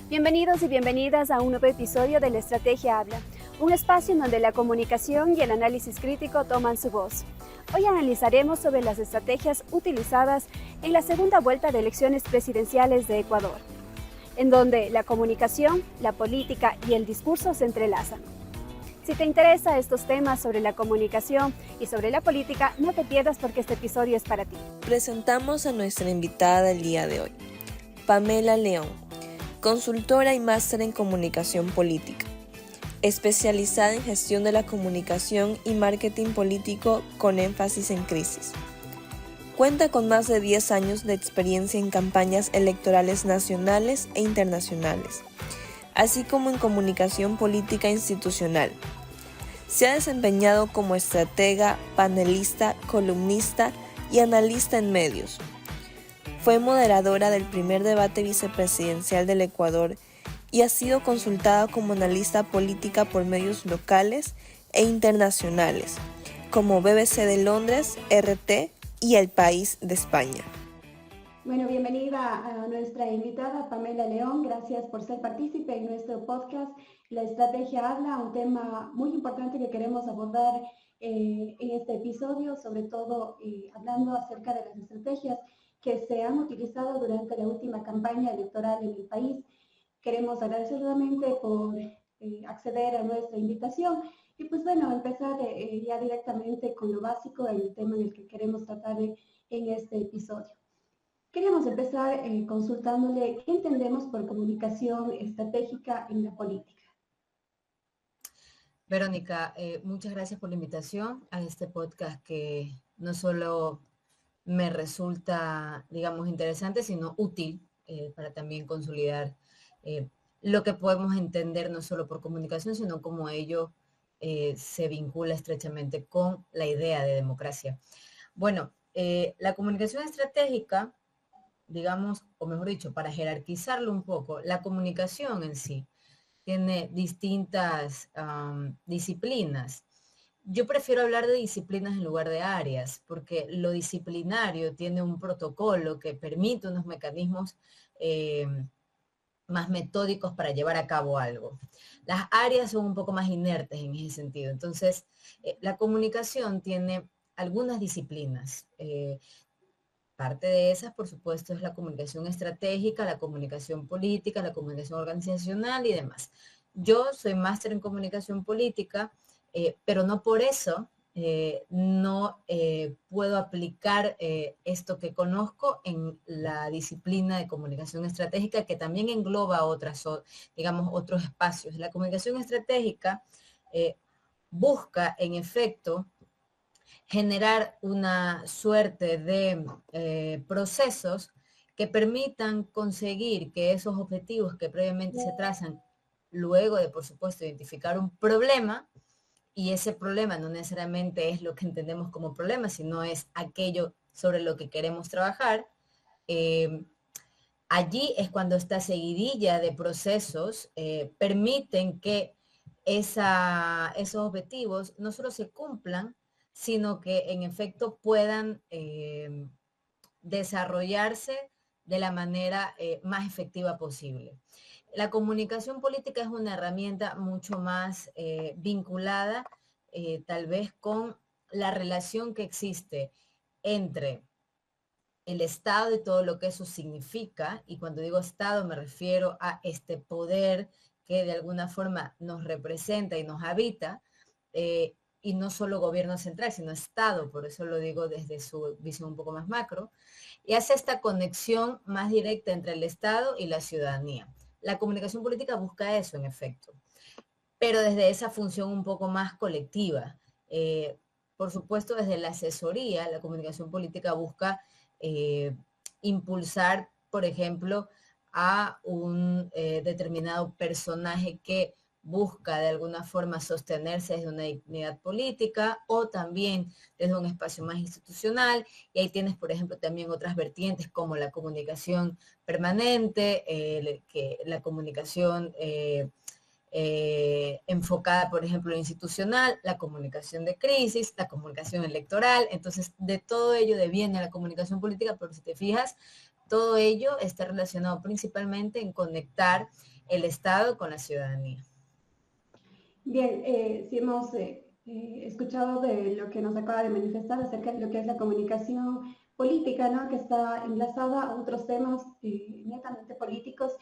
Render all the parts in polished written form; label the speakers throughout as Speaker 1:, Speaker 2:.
Speaker 1: Bienvenidos y bienvenidas a un nuevo episodio de La Estrategia Habla, un espacio en donde la comunicación y el análisis crítico toman su voz. Hoy analizaremos sobre las estrategias utilizadas en la segunda vuelta de elecciones presidenciales de Ecuador, en donde la comunicación, la política y el discurso se entrelazan. Si te interesan estos temas sobre la comunicación y sobre la política, no te pierdas porque este episodio es para ti.
Speaker 2: Presentamos a nuestra invitada del día de hoy, Pamela León, consultora y máster en comunicación política, especializada en gestión de la comunicación y marketing político con énfasis en crisis. Cuenta con más de 10 años de experiencia en campañas electorales nacionales e internacionales, así como en comunicación política institucional. Se ha desempeñado como estratega, panelista, columnista y analista en medios. Fue moderadora del primer debate vicepresidencial del Ecuador y ha sido consultada como analista política por medios locales e internacionales, como BBC de Londres, RT y El País de España.
Speaker 1: Bueno, bienvenida a nuestra invitada Pamela León. Gracias por ser partícipe en nuestro podcast La Estrategia Habla, un tema muy importante que queremos abordar en este episodio, sobre todo hablando acerca de las estrategias que se han utilizado durante la última campaña electoral en el país. Queremos agradecer nuevamente por acceder a nuestra invitación y pues bueno, empezar ya directamente con lo básico, el tema en el que queremos tratar en este episodio. Queríamos empezar consultándole qué entendemos por comunicación estratégica en la política.
Speaker 3: Verónica, muchas gracias por la invitación a este podcast que no solo me resulta, digamos, interesante, sino útil para también consolidar lo que podemos entender no solo por comunicación, sino cómo ello se vincula estrechamente con la idea de democracia. Bueno, la comunicación estratégica, digamos, o mejor dicho, para jerarquizarlo un poco, la comunicación en sí tiene distintas disciplinas. Yo prefiero hablar de disciplinas en lugar de áreas, porque lo disciplinario tiene un protocolo que permite unos mecanismos más metódicos para llevar a cabo algo. Las áreas son un poco más inertes en ese sentido. Entonces, la comunicación tiene algunas disciplinas. Parte de esas, por supuesto, es la comunicación estratégica, la comunicación política, la comunicación organizacional y demás. Yo soy máster en comunicación política, pero no por eso no puedo aplicar esto que conozco en la disciplina de comunicación estratégica, que también engloba otras, digamos, otros espacios. La comunicación estratégica busca, en efecto, generar una suerte de procesos que permitan conseguir que esos objetivos que previamente se trazan, luego de, por supuesto, identificar un problema, y ese problema no necesariamente es lo que entendemos como problema, sino es aquello sobre lo que queremos trabajar, allí es cuando esta seguidilla de procesos permiten que esos objetivos no solo se cumplan, sino que en efecto puedan desarrollarse de la manera más efectiva posible. La comunicación política es una herramienta mucho más vinculada tal vez con la relación que existe entre el Estado y todo lo que eso significa, y cuando digo Estado me refiero a este poder que de alguna forma nos representa y nos habita, y no solo gobierno central, sino Estado, por eso lo digo desde su visión un poco más macro, y hace esta conexión más directa entre el Estado y la ciudadanía. La comunicación política busca eso, en efecto, pero desde esa función un poco más colectiva. Por supuesto, desde la asesoría, la comunicación política busca impulsar, por ejemplo, a un determinado personaje que busca de alguna forma sostenerse desde una dignidad política o también desde un espacio más institucional. Y ahí tienes, por ejemplo, también otras vertientes como la comunicación permanente, la comunicación enfocada, por ejemplo, en institucional, la comunicación de crisis, la comunicación electoral. Entonces, de todo ello deviene la comunicación política, pero si te fijas, todo ello está relacionado principalmente en conectar el Estado con la ciudadanía.
Speaker 1: Bien, si hemos escuchado de lo que nos acaba de manifestar acerca de lo que es la comunicación política, ¿no? Que está enlazada a otros temas netamente políticos,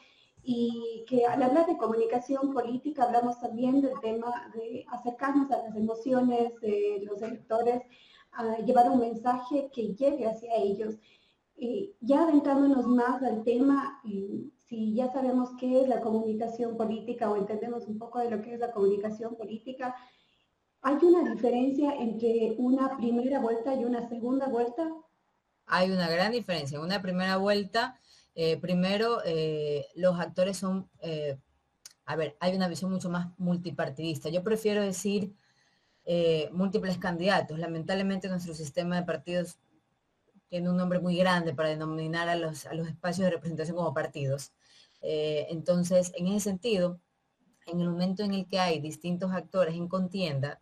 Speaker 1: y que al hablar de comunicación política hablamos también del tema de acercarnos a las emociones de los electores, a llevar un mensaje que llegue hacia ellos. Ya adentrándonos más al tema, si ya sabemos qué es la comunicación política o entendemos un poco de lo que es la comunicación política, ¿hay una diferencia entre una primera vuelta y una segunda vuelta?
Speaker 3: Hay una gran diferencia. En una primera vuelta, primero, los actores son, hay una visión mucho más multipartidista. Yo prefiero decir múltiples candidatos. Lamentablemente nuestro sistema de partidos tiene un nombre muy grande para denominar a los espacios de representación como partidos. Entonces, en ese sentido, en el momento en el que hay distintos actores en contienda,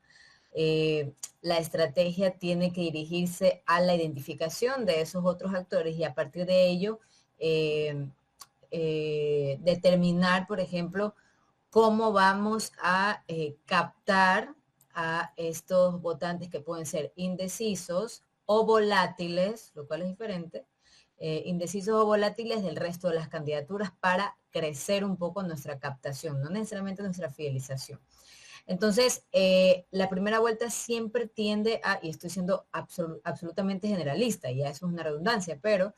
Speaker 3: la estrategia tiene que dirigirse a la identificación de esos otros actores y a partir de ello determinar, por ejemplo, cómo vamos a captar a estos votantes que pueden ser indecisos o volátiles, lo cual es diferente, indecisos o volátiles del resto de las candidaturas para crecer un poco nuestra captación, no necesariamente nuestra fidelización. Entonces, la primera vuelta siempre tiende a, y estoy siendo absolutamente generalista, y eso es una redundancia, pero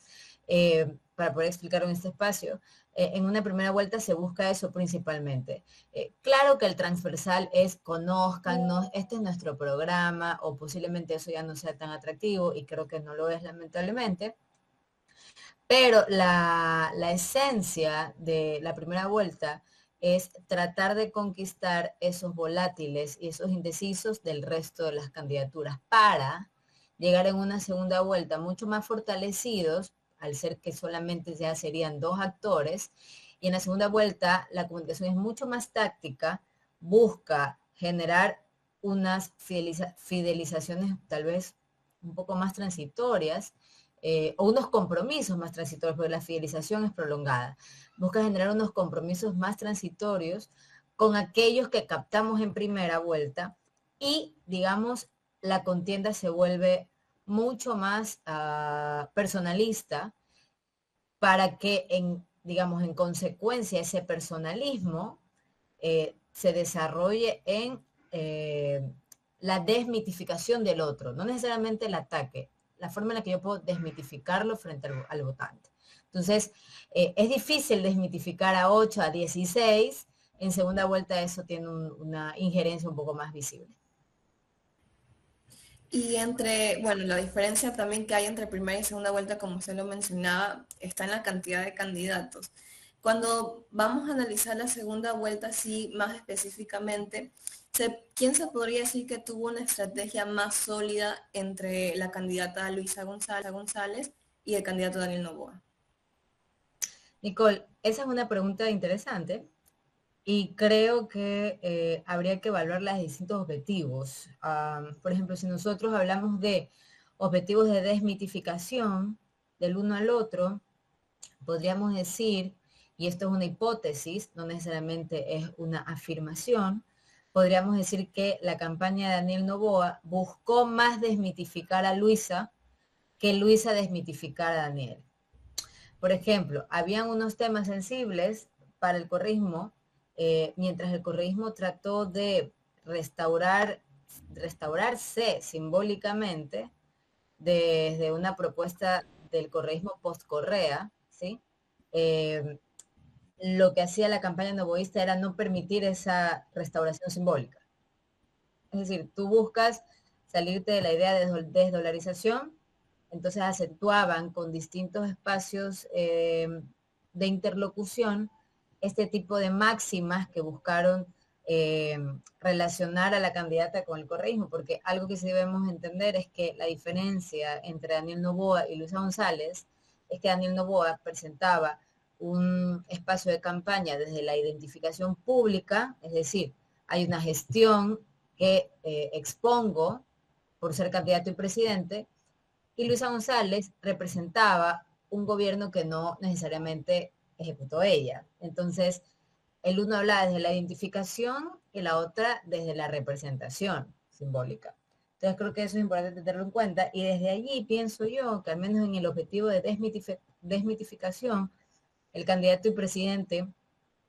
Speaker 3: para poder explicarlo en este espacio, en una primera vuelta se busca eso principalmente. Claro que el transversal es conózcanos, este es nuestro programa, o posiblemente eso ya no sea tan atractivo, y creo que no lo es lamentablemente, pero la esencia de la primera vuelta es tratar de conquistar esos volátiles y esos indecisos del resto de las candidaturas para llegar en una segunda vuelta mucho más fortalecidos, al ser que solamente ya serían 2 actores, y en la segunda vuelta la comunicación es mucho más táctica, busca generar unas fidelizaciones tal vez un poco más transitorias, o unos compromisos más transitorios, porque la fidelización es prolongada. Busca generar unos compromisos más transitorios con aquellos que captamos en primera vuelta y, digamos, la contienda se vuelve mucho más personalista para que, digamos, en consecuencia, ese personalismo se desarrolle en la desmitificación del otro, no necesariamente el ataque, la forma en la que yo puedo desmitificarlo frente al votante. Entonces, es difícil desmitificar a 8, a 16, en segunda vuelta eso tiene una injerencia un poco más visible.
Speaker 4: Y bueno, la diferencia también que hay entre primera y segunda vuelta, como usted lo mencionaba, está en la cantidad de candidatos. Cuando vamos a analizar la segunda vuelta, sí, más específicamente, ¿quién se podría decir que tuvo una estrategia más sólida entre la candidata Luisa González y el candidato Daniel Noboa?
Speaker 3: Nicole, esa es una pregunta interesante y creo que habría que evaluar los distintos objetivos. Por ejemplo, si nosotros hablamos de objetivos de desmitificación del uno al otro, podríamos decir, y esto es una hipótesis, no necesariamente es una afirmación, podríamos decir que la campaña de Daniel Noboa buscó más desmitificar a Luisa que Luisa desmitificar a Daniel. Por ejemplo, habían unos temas sensibles para el correísmo, mientras el correísmo trató de restaurarse simbólicamente desde una propuesta del correísmo post-Correa, ¿sí? Lo que hacía la campaña novoísta era no permitir esa restauración simbólica. Es decir, tú buscas salirte de la idea de desdolarización, entonces acentuaban con distintos espacios de interlocución este tipo de máximas que buscaron relacionar a la candidata con el correísmo, porque algo que sí debemos entender es que la diferencia entre Daniel Noboa y Luisa González es que Daniel Noboa presentaba un espacio de campaña desde la identificación pública, es decir, hay una gestión que expongo por ser candidato y presidente, y Luisa González representaba un gobierno que no necesariamente ejecutó ella. Entonces, el uno hablaba desde la identificación y la otra desde la representación simbólica. Entonces creo que eso es importante tenerlo en cuenta, y desde allí pienso yo que al menos en el objetivo de desmitificación, el candidato y presidente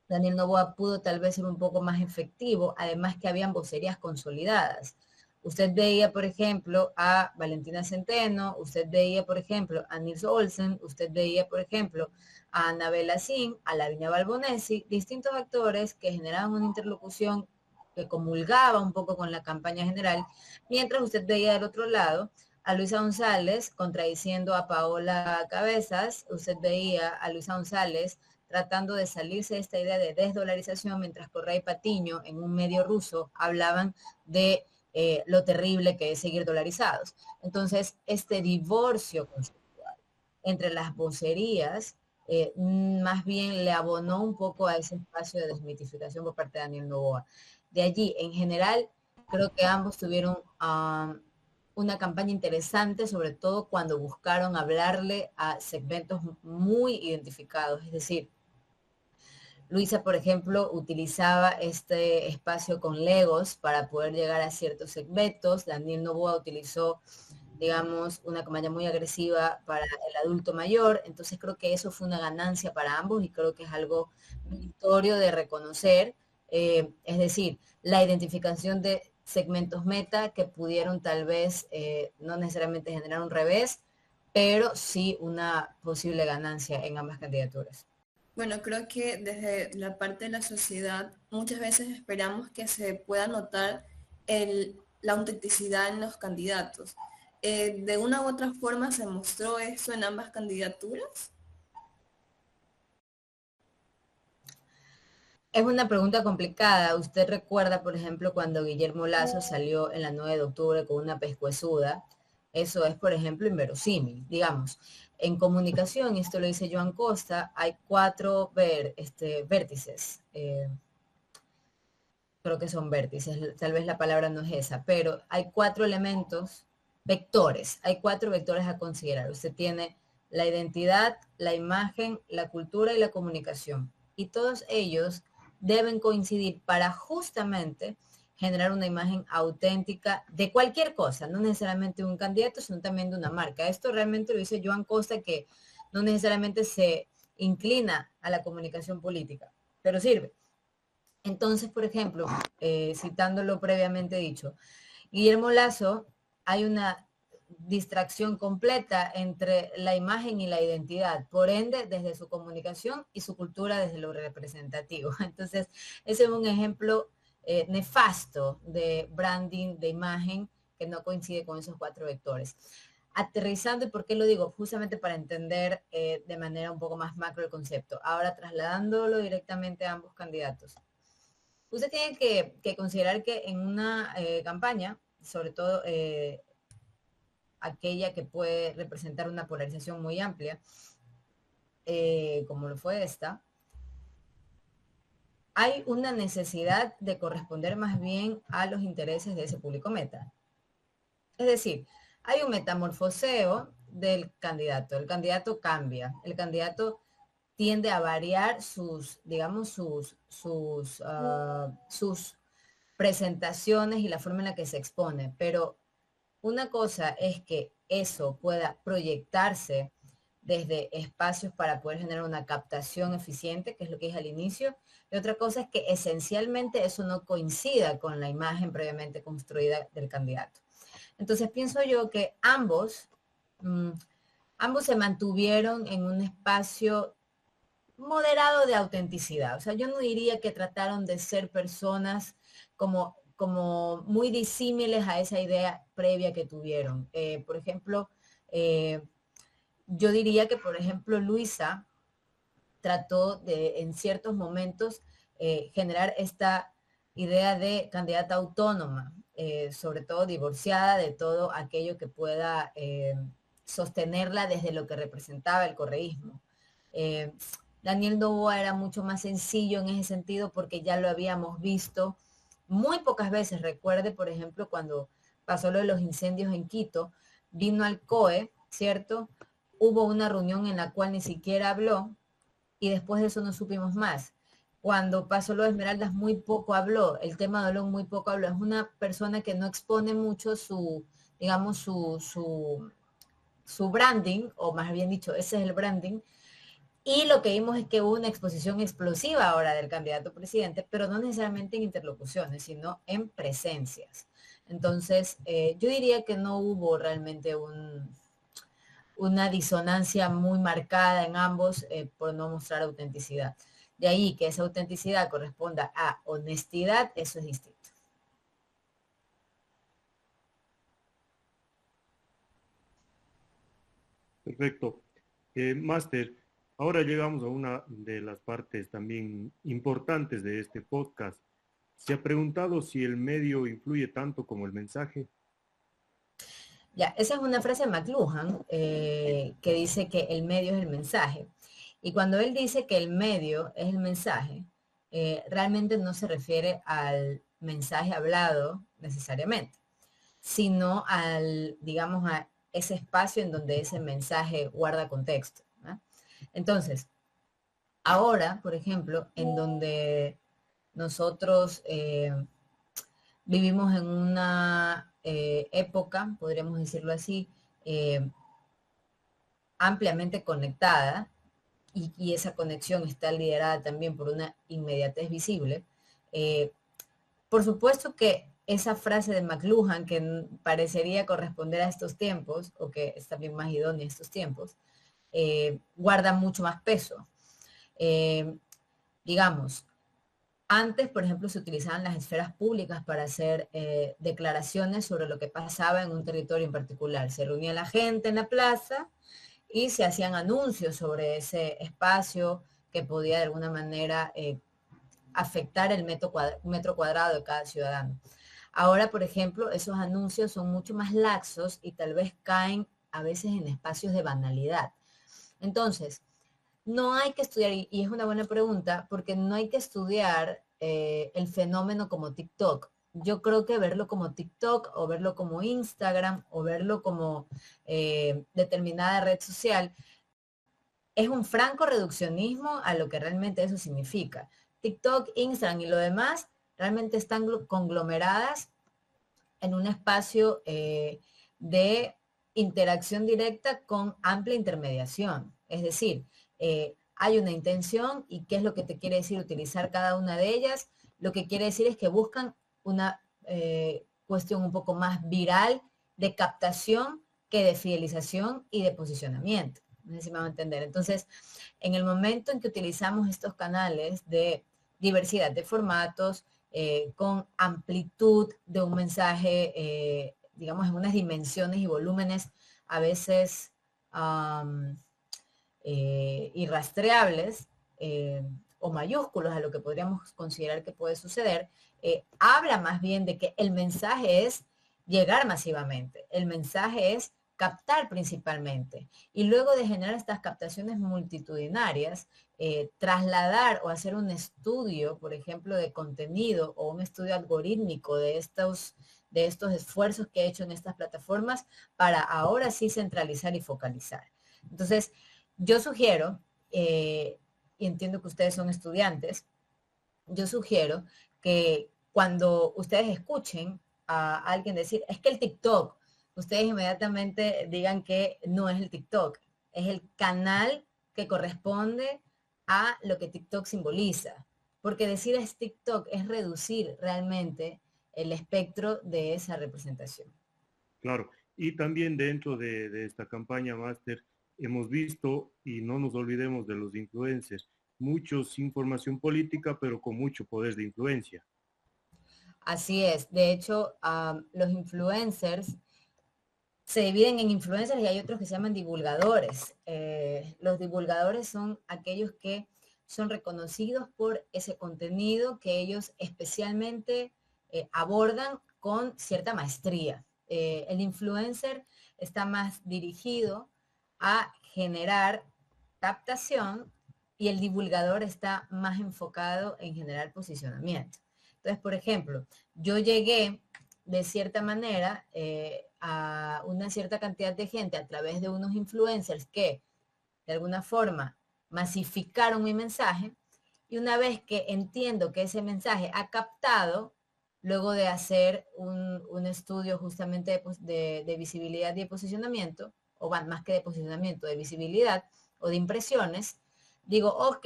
Speaker 3: Daniel Noboa pudo tal vez ser un poco más efectivo, además que habían vocerías consolidadas. Usted veía, por ejemplo, a Valentina Centeno, usted veía, por ejemplo, a Nils Olsen, usted veía, por ejemplo, a Anabela Sin, a Lavinia Balbonesi, distintos actores que generaban una interlocución que comulgaba un poco con la campaña general, mientras usted veía del otro lado a Luisa González contradiciendo a Paola Cabezas, usted veía a Luisa González tratando de salirse de esta idea de desdolarización, mientras Correa y Patiño en un medio ruso hablaban de lo terrible que es seguir dolarizados. Entonces, este divorcio conceptual entre las vocerías más bien le abonó un poco a ese espacio de desmitificación por parte de Daniel Noboa. De allí, en general, creo que ambos tuvieron una campaña interesante, sobre todo cuando buscaron hablarle a segmentos muy identificados, es decir, Luisa, por ejemplo, utilizaba este espacio con Legos para poder llegar a ciertos segmentos. Daniel Noboa utilizó, digamos, una campaña muy agresiva para el adulto mayor. Entonces creo que eso fue una ganancia para ambos y creo que es algo meritorio de reconocer. Es decir, la identificación de segmentos meta que pudieron tal vez no necesariamente generar un revés, pero sí una posible ganancia en ambas candidaturas.
Speaker 4: Bueno, creo que desde la parte de la sociedad muchas veces esperamos que se pueda notar la autenticidad en los candidatos. ¿De una u otra forma se mostró eso en ambas candidaturas?
Speaker 3: Es una pregunta complicada. Usted recuerda, por ejemplo, cuando Guillermo Lasso salió en la 9 de octubre con una pescuezuda. Eso es, por ejemplo, inverosímil, digamos. En comunicación, y esto lo dice Joan Costa, hay 4 vértices. Creo que son vértices, tal vez la palabra no es esa, pero hay 4 elementos, vectores. Hay 4 vectores a considerar. Usted tiene la identidad, la imagen, la cultura y la comunicación. Y todos ellos deben coincidir para justamente generar una imagen auténtica de cualquier cosa, no necesariamente de un candidato, sino también de una marca. Esto realmente lo dice Joan Costa, que no necesariamente se inclina a la comunicación política, pero sirve. Entonces, por ejemplo, citando lo previamente dicho, Guillermo Lasso, hay una distracción completa entre la imagen y la identidad, por ende, desde su comunicación y su cultura desde lo representativo. Entonces, ese es un ejemplo nefasto de branding, de imagen, que no coincide con esos 4 vectores. Aterrizando, ¿y por qué lo digo? Justamente para entender de manera un poco más macro el concepto. Ahora, trasladándolo directamente a ambos candidatos. Usted tiene que considerar que en una campaña, sobre todo aquella que puede representar una polarización muy amplia, como lo fue esta, hay una necesidad de corresponder más bien a los intereses de ese público meta. Es decir, hay un metamorfoseo del candidato. El candidato cambia. El candidato tiende a variar sus, digamos, sus presentaciones y la forma en la que se expone. Pero una cosa es que eso pueda proyectarse desde espacios para poder generar una captación eficiente, que es lo que dije al inicio, y otra cosa es que esencialmente eso no coincida con la imagen previamente construida del candidato. Entonces pienso yo que ambos se mantuvieron en un espacio moderado de autenticidad. O sea, yo no diría que trataron de ser personas como muy disímiles a esa idea previa que tuvieron. Por ejemplo, yo diría que, por ejemplo, Luisa trató de, en ciertos momentos, generar esta idea de candidata autónoma, sobre todo divorciada de todo aquello que pueda sostenerla desde lo que representaba el correísmo. Daniel Noboa era mucho más sencillo en ese sentido porque ya lo habíamos visto muy pocas veces. Recuerde, por ejemplo, cuando pasó lo de los incendios en Quito, vino al COE, ¿cierto? Hubo una reunión en la cual ni siquiera habló y después de eso no supimos más. cuando pasó lo de Esmeraldas muy poco habló, el tema de Olón muy poco habló, es una persona que no expone mucho su, digamos, su branding, o más bien dicho, ese es el branding, y lo que vimos es que hubo una exposición explosiva ahora del candidato presidente, pero no necesariamente en interlocuciones, sino en presencias. Entonces, yo diría que no hubo realmente una disonancia muy marcada en ambos por no mostrar autenticidad. De ahí que esa autenticidad corresponda a honestidad, eso es distinto.
Speaker 5: Perfecto. Máster, ahora llegamos a una de las partes también importantes de este podcast. ¿Se ha preguntado si el medio influye tanto como el mensaje?
Speaker 3: Ya, esa es una frase de McLuhan que dice que el medio es el mensaje. Y cuando él dice que el medio es el mensaje, realmente no se refiere al mensaje hablado necesariamente, sino al, digamos, a ese espacio en donde ese mensaje guarda contexto, ¿no? Entonces, ahora, por ejemplo, en donde nosotros vivimos en una época, podríamos decirlo así, ampliamente conectada, y esa conexión está liderada también por una inmediatez visible. Por supuesto que esa frase de McLuhan, que parecería corresponder a estos tiempos, o que es también más idónea a estos tiempos, guarda mucho más peso. Digamos, antes, por ejemplo, se utilizaban las esferas públicas para hacer declaraciones sobre lo que pasaba en un territorio en particular. Se reunía la gente en la plaza y se hacían anuncios sobre ese espacio que podía de alguna manera afectar el metro cuadrado de cada ciudadano. Ahora, por ejemplo, esos anuncios son mucho más laxos y tal vez caen a veces en espacios de banalidad. Entonces, no hay que estudiar, y es una buena pregunta, porque no hay que estudiar el fenómeno como TikTok. Yo creo que verlo como TikTok o verlo como Instagram o verlo como determinada red social es un franco reduccionismo a lo que realmente eso significa. TikTok, Instagram y lo demás realmente están conglomeradas en un espacio de interacción directa con amplia intermediación. Es decir, hay una intención y qué es lo que te quiere decir utilizar cada una de ellas. Lo que quiere decir es que buscan una cuestión un poco más viral de captación que de fidelización y de posicionamiento. No sé si me van a entender. Entonces, en el momento en que utilizamos estos canales de diversidad de formatos, con amplitud de un mensaje, digamos, en unas dimensiones y volúmenes a veces irrastreables o mayúsculos a lo que podríamos considerar que puede suceder, habla más bien de que el mensaje es llegar masivamente, el mensaje es captar principalmente, y luego de generar estas captaciones multitudinarias, trasladar o hacer un estudio, por ejemplo, de contenido o un estudio algorítmico de estos esfuerzos que he hecho en estas plataformas para ahora sí centralizar y focalizar. Entonces, yo sugiero, y entiendo que ustedes son estudiantes, yo sugiero que cuando ustedes escuchen a alguien decir, es que el TikTok, ustedes inmediatamente digan que no es el TikTok, es el canal que corresponde a lo que TikTok simboliza. Porque decir es TikTok es reducir realmente el espectro de esa representación.
Speaker 5: Claro, y también dentro de esta campaña máster hemos visto, y no nos olvidemos de los influencers, muchos información política, pero con mucho poder de influencia.
Speaker 3: Así es. De hecho, los influencers se dividen en influencers y hay otros que se llaman divulgadores. Los divulgadores son aquellos que son reconocidos por ese contenido que ellos especialmente abordan con cierta maestría. El influencer está más dirigido a generar captación y el divulgador está más enfocado en generar posicionamiento. Entonces, por ejemplo, yo llegué de cierta manera a una cierta cantidad de gente a través de unos influencers que de alguna forma masificaron mi mensaje, y una vez que entiendo que ese mensaje ha captado, luego de hacer un estudio justamente de visibilidad y de posicionamiento, o más que de posicionamiento, de visibilidad o de impresiones, digo, ok,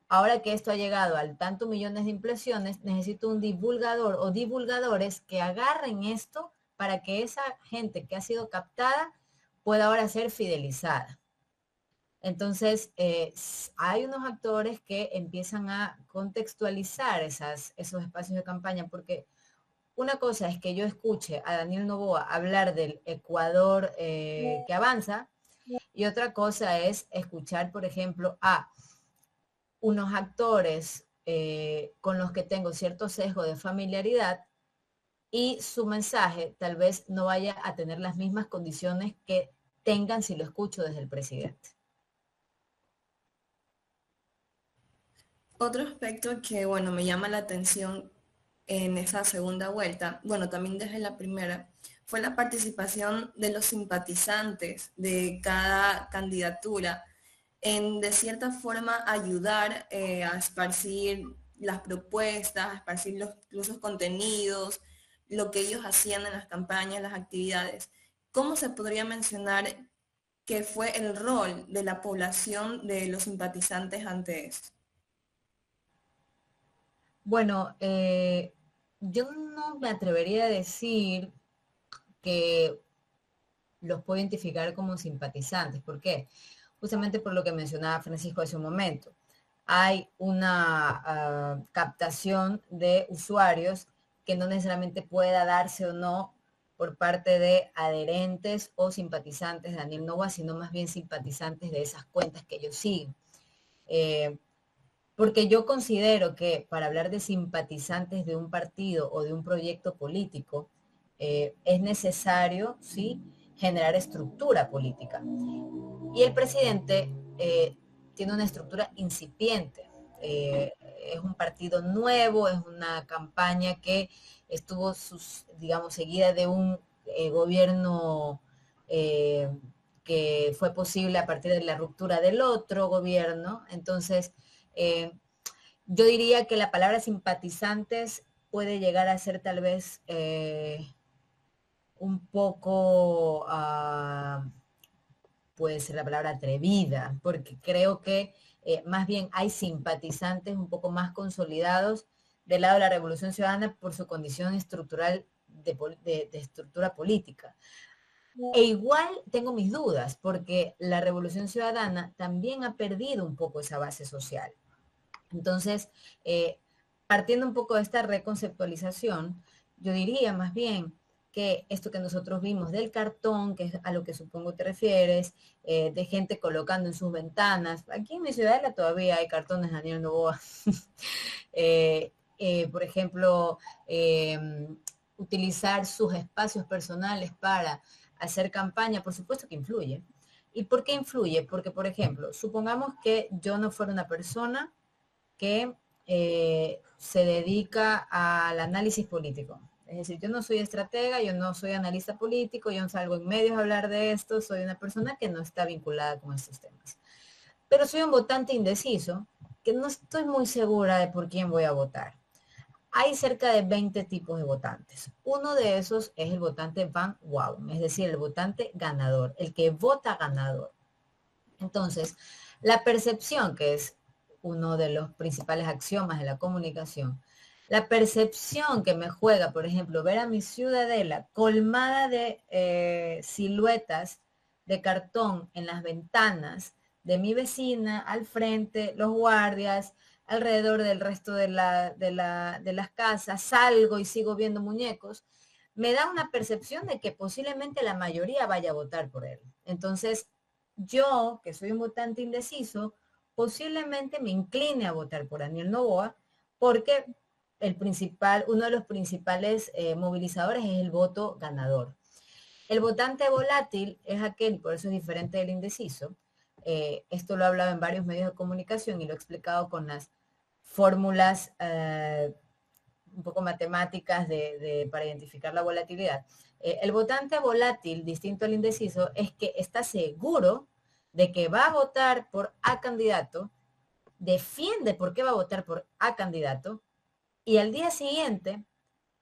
Speaker 3: ahora que esto ha llegado al tanto millones de impresiones, necesito un divulgador o divulgadores que agarren esto para que esa gente que ha sido captada pueda ahora ser fidelizada. Entonces, hay unos actores que empiezan a contextualizar esos espacios de campaña, porque una cosa es que yo escuche a Daniel Noboa hablar del Ecuador que avanza, y otra cosa es escuchar, por ejemplo, a unos actores con los que tengo cierto sesgo de familiaridad y su mensaje tal vez no vaya a tener las mismas condiciones que tengan si lo escucho desde el presidente.
Speaker 4: Otro aspecto que, bueno, me llama la atención en esa segunda vuelta, bueno, también desde la primera, fue la participación de los simpatizantes de cada candidatura en, de cierta forma, ayudar a esparcir las propuestas, a esparcir los contenidos, lo que ellos hacían en las campañas, las actividades. ¿Cómo se podría mencionar que fue el rol de la población de los simpatizantes ante esto?
Speaker 3: Bueno, yo no me atrevería a decir que los puedo identificar como simpatizantes. ¿Por qué? Justamente por lo que mencionaba Francisco hace un momento. Hay una captación de usuarios que no necesariamente pueda darse o no por parte de adherentes o simpatizantes de Daniel Noboa, sino más bien simpatizantes de esas cuentas que ellos siguen. Porque yo considero que para hablar de simpatizantes de un partido o de un proyecto político, es necesario, ¿sí?, generar estructura política. Y el presidente tiene una estructura incipiente. Es un partido nuevo, es una campaña que estuvo, digamos, seguida de un gobierno que fue posible a partir de la ruptura del otro gobierno. Entonces, yo diría que la palabra simpatizantes puede llegar a ser tal vez un poco, puede ser la palabra atrevida, porque creo que más bien hay simpatizantes un poco más consolidados del lado de la Revolución Ciudadana por su condición estructural de estructura política. E igual tengo mis dudas, porque la Revolución Ciudadana también ha perdido un poco esa base social. Entonces, partiendo un poco de esta reconceptualización, yo diría más bien que esto que nosotros vimos del cartón, que es a lo que supongo te refieres, de gente colocando en sus ventanas, aquí en mi ciudadela todavía hay cartones de Daniel Noboa, por ejemplo, utilizar sus espacios personales para hacer campaña, por supuesto que influye. ¿Y por qué influye? Porque, por ejemplo, supongamos que yo no fuera una persona que se dedica al análisis político. Es decir, yo no soy estratega, yo no soy analista político, yo no salgo en medios a hablar de esto, soy una persona que no está vinculada con estos temas. Pero soy un votante indeciso, que no estoy muy segura de por quién voy a votar. Hay cerca de 20 tipos de votantes. Uno de esos es el votante Van Waun, es decir, el votante ganador, el que vota ganador. Entonces, la percepción, que es uno de los principales axiomas de la comunicación, la percepción que me juega, por ejemplo, ver a mi ciudadela colmada de siluetas de cartón en las ventanas de mi vecina, al frente, los guardias, alrededor del resto de las casas, salgo y sigo viendo muñecos, me da una percepción de que posiblemente la mayoría vaya a votar por él. Entonces, yo, que soy un votante indeciso, posiblemente me incline a votar por Daniel Noboa, porque uno de los principales movilizadores es el voto ganador. El votante volátil es aquel, por eso es diferente del indeciso. Esto lo he hablado en varios medios de comunicación y lo he explicado con las fórmulas un poco matemáticas para identificar la volatilidad. El votante volátil, distinto al indeciso, es que está seguro de que va a votar por A candidato, defiende por qué va a votar por A candidato y al día siguiente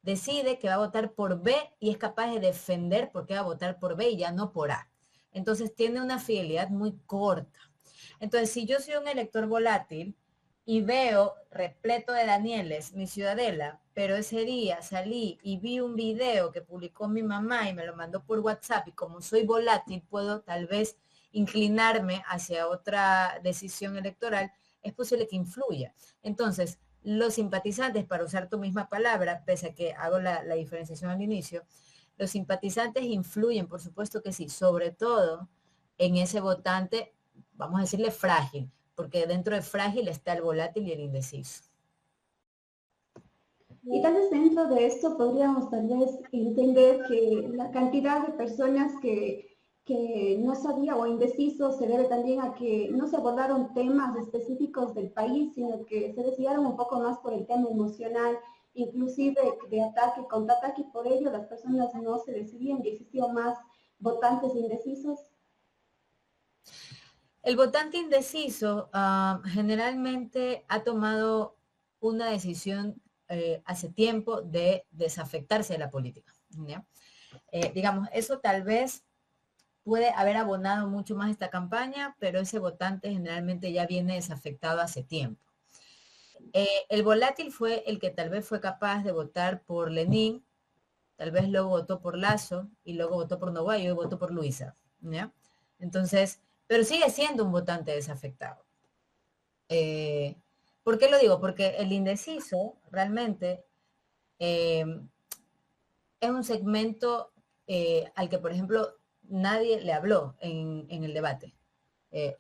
Speaker 3: decide que va a votar por B y es capaz de defender por qué va a votar por B y ya no por A. Entonces tiene una fidelidad muy corta. Entonces, si yo soy un elector volátil y veo repleto de Danieles mi ciudadela, pero ese día salí y vi un video que publicó mi mamá y me lo mandó por WhatsApp y como soy volátil puedo tal vez inclinarme hacia otra decisión electoral, es posible que influya. Entonces, los simpatizantes, para usar tu misma palabra, pese a que hago la diferenciación al inicio, los simpatizantes influyen, por supuesto que sí, sobre todo en ese votante, vamos a decirle frágil, porque dentro de frágil está el volátil y el indeciso.
Speaker 1: Y tal vez dentro de esto podríamos tal vez entender que la cantidad de personas que no sabía o indeciso se debe también a que no se abordaron temas específicos del país, sino que se desviaron un poco más por el tema emocional, inclusive de ataque, contraataque, y por ello las personas no se decidían y existió más votantes indecisos.
Speaker 3: El votante indeciso generalmente ha tomado una decisión hace tiempo de desafectarse de la política, ¿ya? Digamos, eso tal vez puede haber abonado mucho más esta campaña, pero ese votante generalmente ya viene desafectado hace tiempo. El volátil fue el que tal vez fue capaz de votar por Lenin, tal vez luego votó por Lasso y luego votó por Noboa y hoy votó por Luisa, ¿ya? Entonces, pero sigue siendo un votante desafectado. ¿Por qué lo digo? Porque el indeciso realmente es un segmento al que, por ejemplo, nadie le habló en el debate.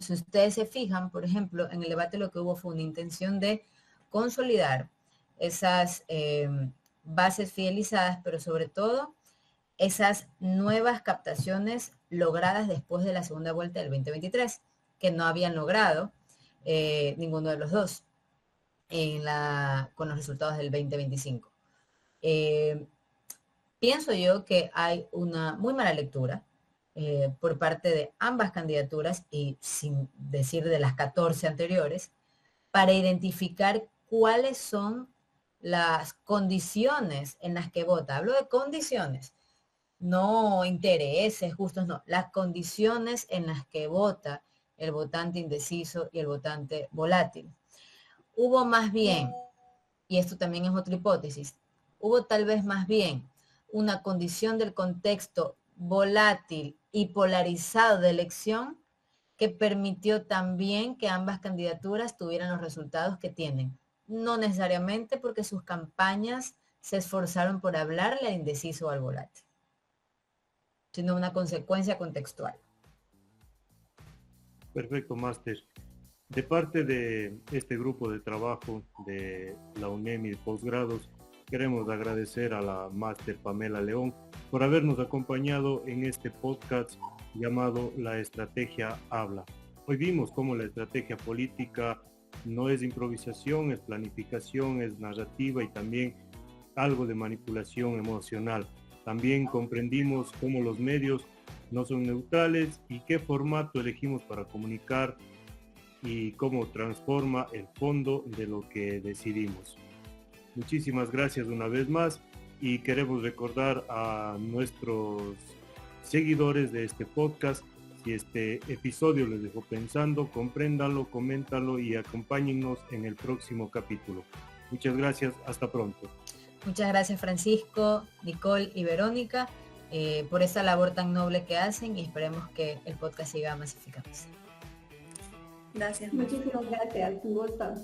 Speaker 3: Si ustedes se fijan, por ejemplo, en el debate lo que hubo fue una intención de consolidar esas bases fidelizadas, pero sobre todo esas nuevas captaciones logradas después de la segunda vuelta del 2023, que no habían logrado ninguno de los dos con los resultados del 2025. Pienso yo que hay una muy mala lectura por parte de ambas candidaturas y sin decir de las 14 anteriores, para identificar cuáles son las condiciones en las que vota. Hablo de condiciones, no intereses justos, no, las condiciones en las que vota el votante indeciso y el votante volátil. Hubo más bien, y esto también es otra hipótesis, hubo tal vez más bien una condición del contexto volátil y polarizado de elección que permitió también que ambas candidaturas tuvieran los resultados que tienen. No necesariamente porque sus campañas se esforzaron por hablarle al indeciso o al volátil, sino una consecuencia contextual.
Speaker 5: Perfecto, máster. De parte de este grupo de trabajo de la UNEM y de posgrados, queremos agradecer a la máster Pamela León por habernos acompañado en este podcast llamado La Estrategia Habla. Hoy vimos cómo la estrategia política no es improvisación, es planificación, es narrativa y también algo de manipulación emocional. También comprendimos cómo los medios no son neutrales y qué formato elegimos para comunicar y cómo transforma el fondo de lo que decidimos. Muchísimas gracias una vez más y queremos recordar a nuestros seguidores de este podcast, si este episodio les dejó pensando, compréndanlo, coméntanlo y acompáñennos en el próximo capítulo. Muchas gracias, hasta pronto.
Speaker 3: Muchas gracias Francisco, Nicole y Verónica por esta labor tan noble que hacen y esperemos que el podcast siga masificándose.
Speaker 4: Gracias.
Speaker 1: Muchísimas gracias, un gusto.